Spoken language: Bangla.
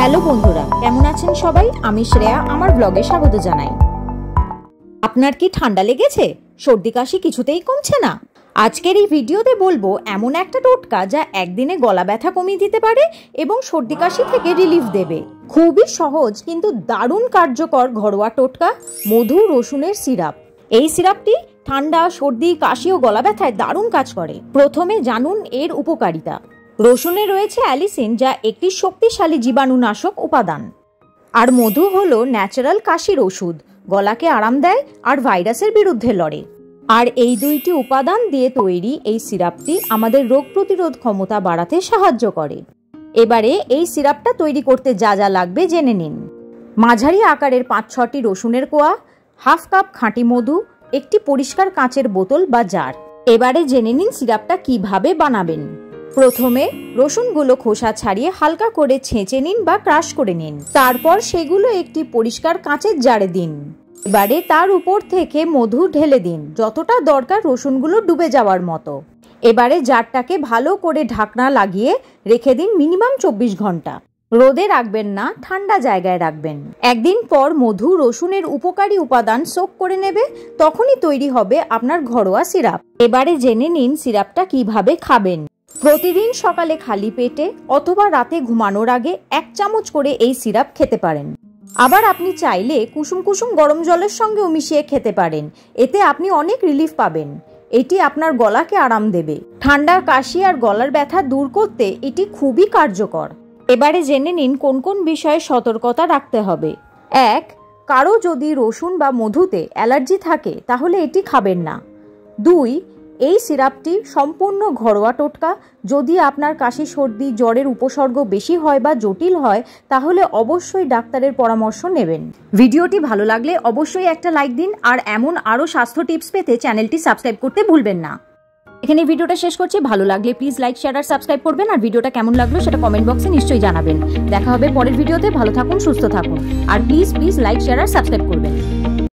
হ্যালো বন্ধুরা, কেমন আছেন সবাই? আমি শ্রেয়া, আমার ব্লগে স্বাগত জানাই। আপনার কি ঠান্ডা লেগেছে? সর্দি কাশি কিছুতেই কমছে না? আজকের এই ভিডিওতে বলবো এমন একটা টোটকা যা একদিনে গলা ব্যথা কমিয়ে দিতে পারে এবং সর্দি কাশি থেকে রিলিফ দেবে। খুবই সহজ কিন্তু দারুণ কার্যকর ঘরোয়া টোটকা, মধু রসুনের সিরাপ। এই সিরাপটি ঠান্ডা, সর্দি, কাশি ও গলা ব্যথায় দারুণ কাজ করে। প্রথমে জানুন এর উপকারিতা। রসুনে রয়েছে অ্যালিসিন, যা একটি শক্তিশালী জীবাণুনাশক উপাদান। আর মধু হলো ন্যাচারাল কাশির ওষুধ, গলাকে আরাম দেয় আর ভাইরাসের বিরুদ্ধে লড়ে। আর এই দুইটি উপাদান দিয়ে তৈরি এই সিরাপটি আমাদের রোগ প্রতিরোধ ক্ষমতা বাড়াতে সাহায্য করে। এবারে এই সিরাপটা তৈরি করতে যা যা লাগবে জেনে নিন। মাঝারি আকারের 5-6টি রসুনের কোয়া, হাফ কাপ খাঁটি মধু, একটি পরিষ্কার কাঁচের বোতল বা জার। এবারে জেনে নিন সিরাপটা কিভাবে বানাবেন। প্রথমে রসুনগুলো খোসা ছাড়িয়ে হালকা করে ছেঁচে নিন বা ক্রাশ করে নিন। তারপর সেগুলো একটি পরিষ্কার কাঁচের জারে দিন। এবারে তার উপর থেকে মধু ঢেলে দিন, যতটা দরকার রসুনগুলো ডুবে যাওয়ার মতো। এবারে জারটাকে ভালো করে ঢাকনা লাগিয়ে রেখে দিন মিনিমাম 24 ঘন্টা। রোদে রাখবেন না, ঠান্ডা জায়গায় রাখবেন। একদিন পর মধু রসুনের উপকারী উপাদান সোক করে নেবে, তখনই তৈরি হবে আপনার ঘরোয়া সিরাপ। এবারে জেনে নিন সিরাপটা কিভাবে খাবেন। প্রতিদিন সকালে খালি পেটে অথবা রাতে ঘুমানোর আগে 1 চামচ করে এই সিরাপ খেতে পারেন। আবার আপনি চাইলে কুসুম কুসুম গরম জলের সঙ্গেও মিশিয়ে খেতে পারেন। এতে আপনি অনেক রিলিফ পাবেন। এটি আপনার গলাকে আরাম দেবে। ঠান্ডা, কাশি আর গলার ব্যথা দূর করতে এটি খুবই কার্যকর। এবারে জেনে নিন কোন কোন বিষয়ে সতর্কতা রাখতে হবে। 1. কারো যদি রসুন বা মধুতে অ্যালার্জি থাকে তাহলে এটি খাবেন না। 2. এই সিরাপটি সম্পূর্ণ ঘরোয়া টোটকা। যদি আপনার কাশি, সর্দি, জ্বরের উপসর্গ বেশি হয় বা জটিল হয় তাহলে অবশ্যই ডাক্তারের পরামর্শ নেবেন। ভিডিওটি ভালো লাগলে অবশ্যই একটা লাইক দিন আর এমন আরও স্বাস্থ্য টিপস পেতে চ্যানেলটি সাবস্ক্রাইব করতে ভুলবেন না। এখানে ভিডিওটা শেষ করছি। ভালো লাগলে প্লিজ লাইক, শেয়ার আর সাবস্ক্রাইব করবেন। আর ভিডিওটা কেমন লাগলো সেটা কমেন্ট বক্সে নিশ্চয়ই জানাবেন। দেখা হবে পরের ভিডিওতে। ভালো থাকুন, সুস্থ থাকুন আর প্লিজ লাইক, শেয়ার আর সাবস্ক্রাইব করবেন।